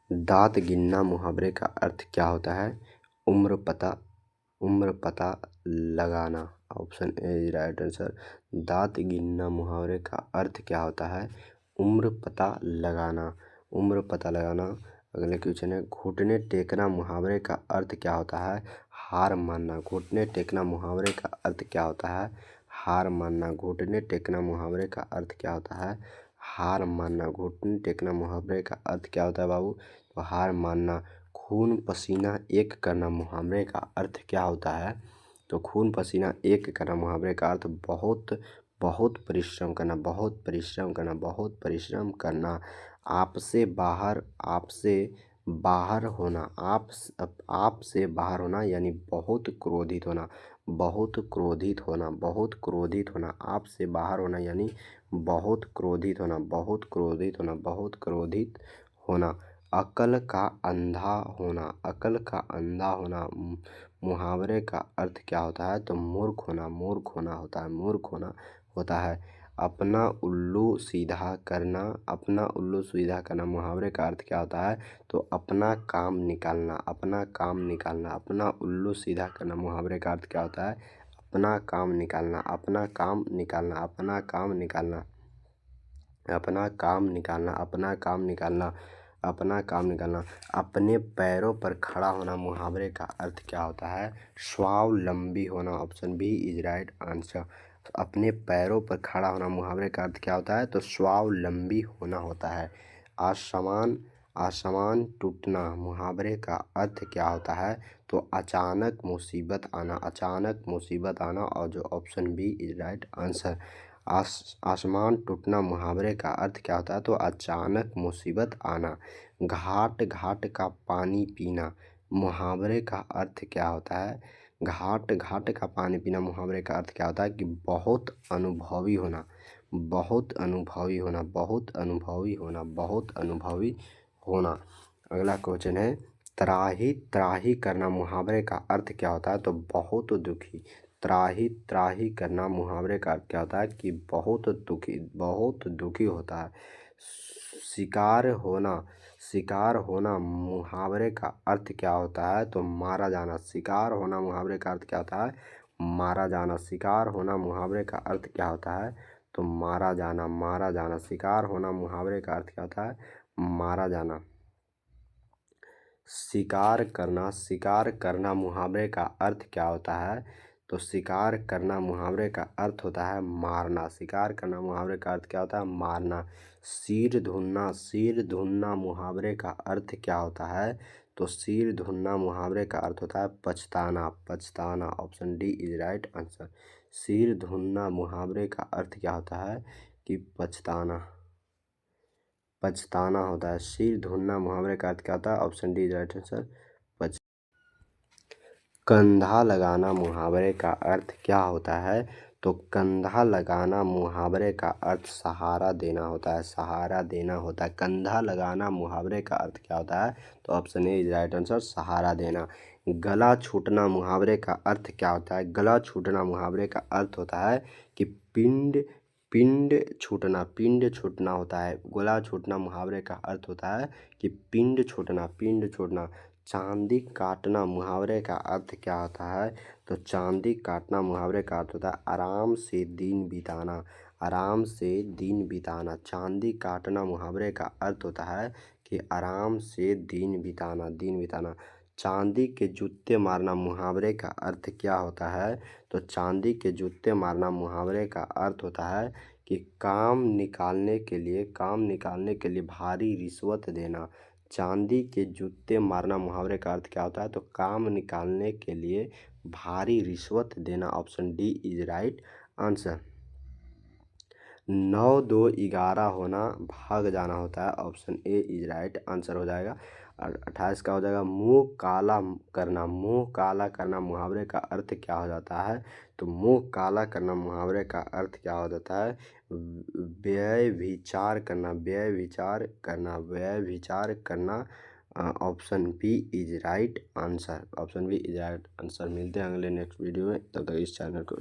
दांत गिनना मुहावरे का अर्थ क्या होता है? उम्र पता लगाना। Option A is right answer. दांत गिनना मुहावरे का अर्थ क्या होता है? उम्र पता लगाना। उम्र पता लगाना। अगले क्वेश्चन है, घुटने टेकना मुहावरे का अर्थ क्या होता है? हार मानना। घुटने टेकना मुहावरे का अर्थ क्या होता है? हार मानना। घुटने टेकना मुहावरे का अर्थ क्या होता है? हार मानना। घुटने टेकना मुहावरे का अर्थ क्या होता है बाबू? तो हार मानना। खून पसीना एक करना मुहावरे का अर्थ क्या होता है? तो खून पसीना एक करना मुहावरे का अर्थ बहुत बहुत परिश्रम करना, बहुत परिश्रम करना, बहुत परिश्रम करना। आपसे बाहर होना। आपसे बाहर होना यानी बहुत क्रोधित होना, बहुत क्रोधित होना, बहुत क्रोधित होना। आपसे बाहर होना यानी बहुत क्रोधित होना, बहुत क्रोधित होना, बहुत क्रोधित होना। अकल का अंधा होना। अकल का अंधा होना मुहावरे का अर्थ क्या होता है? तो मूर्ख होना, मूर्ख होना होता है, मूर्ख होना होता है। अपना उल्लू सीधा करना। अपना उल्लू सीधा करना मुहावरे का अर्थ क्या होता है? तो अपना काम निकालना, अपना काम निकालना। अपना उल्लू सीधा करना मुहावरे का अर्थ क्या होता है? अपना काम निकालना, अपना काम निकालना, अपना काम निकालना, अपना काम निकालना, अपना काम निकालना, अपना काम निकालना। अपने पैरों पर खड़ा होना मुहावरे का अर्थ क्या होता है? स्वावलंबी होना। Option B is right answer. तो अपने पैरों पर खड़ा होना मुहावरे का अर्थ क्या होता है? तो स्वावलंबी होना होता है। आसमान टूटना मुहावरे का अर्थ क्या होता है? तो अचानक मुसीबत आना, अचानक मुसीबत आना। और जो option B is right answer. आसमान टूटना मुहावरे का अर्थ क्या होता है? तो अचानक मुसीबत आना। घाट घाट का पानी पीना मुहावरे का अर्थ क्या होता है? घाट घाट का पानी पीना मुहावरे का अर्थ क्या होता है? कि बहुत अनुभवी होना, बहुत अनुभवी होना, बहुत अनुभवी होना, बहुत अनुभवी होना। अगला क्वेश्चन है, त्राही त्राही करना मुहावरे का अर्थ क्या होता है? तो बहुत दुखी। त्राही त्राही करना मुहावरे का अर्थ क्या होता है? कि बहुत दुखी, बहुत दुखी होता है। शिकार होना मुहावरे का अर्थ क्या होता है? तो मारा जाना। शिकार होना मुहावरे का अर्थ क्या होता है? मारा जाना। शिकार होना मुहावरे का अर्थ क्या होता है? तो मारा जाना, मारा जाना। शिकार होना मुहावरे का अर्थ क्या होता है? मारा जाना। शिकार करना मुहावरे का अर्थ क्या होता है? तो शिकार करना मुहावरे का अर्थ होता है मारना। शिकार करना मुहावरे का अर्थ क्या होता है? मारना। सिर धुनना मुहावरे का अर्थ क्या होता है? तो सिर धुनना मुहावरे का अर्थ होता है पछताना, पछताना। Option D is right answer. सिर धुनना मुहावरे का अर्थ क्या होता है? कि पछताना, पछताना होता है। सिर धुनना मुहावरे का अर्थ क्या होता है? Option D is right answer. कंधा लगाना मुहावरे का अर्थ क्या होता है? तो कंधा लगाना मुहावरे का अर्थ सहारा देना होता है, सहारा देना होता है। कंधा लगाना मुहावरे का अर्थ क्या होता है? तो option A is right answer, सहारा देना। गला छूटना मुहावरे का अर्थ क्या होता है? गला छूटना मुहावरे का अर्थ होता है कि पिंड पिंड छूटना होता है। गला छूटना मुहावरे का अर्थ होता है कि पिंड छूटना, पिंड छूटना। चांदी काटना मुहावरे का अर्थ क्या होता है? तो चांदी काटना मुहावरे का अर्थ होता है आराम से दिन बिताना, आराम से दिन बिताना। चांदी काटना मुहावरे का अर्थ होता है कि आराम से दिन बिताना, दिन बिताना। चांदी के जूते मारना मुहावरे का अर्थ क्या होता है? तो चांदी के जूते मारना मुहावरे का अर्थ होता है कि काम निकालने के लिए भारी रिश्वत देना। चांदी के जूते मारना मुहावरे का अर्थ क्या होता है? तो काम निकालने के लिए भारी रिश्वत देना। Option D is right answer. 9 2 11 होना, भाग जाना होता है। Option A is right answer हो जाएगा। और 28 का हो जाएगा मुंह काला करना। मुंह काला करना मुहावरे का अर्थ क्या हो जाता है? तो मुंह काला करना मुहावरे का अर्थ क्या हो जाता है? व्यय विचार करना, व्यय विचार करना, व्यय विचार करना। Option B is right answer, option B is right answer. मिलते हैं अगले नेक्स्ट वीडियो में, तब तक इस चैनल को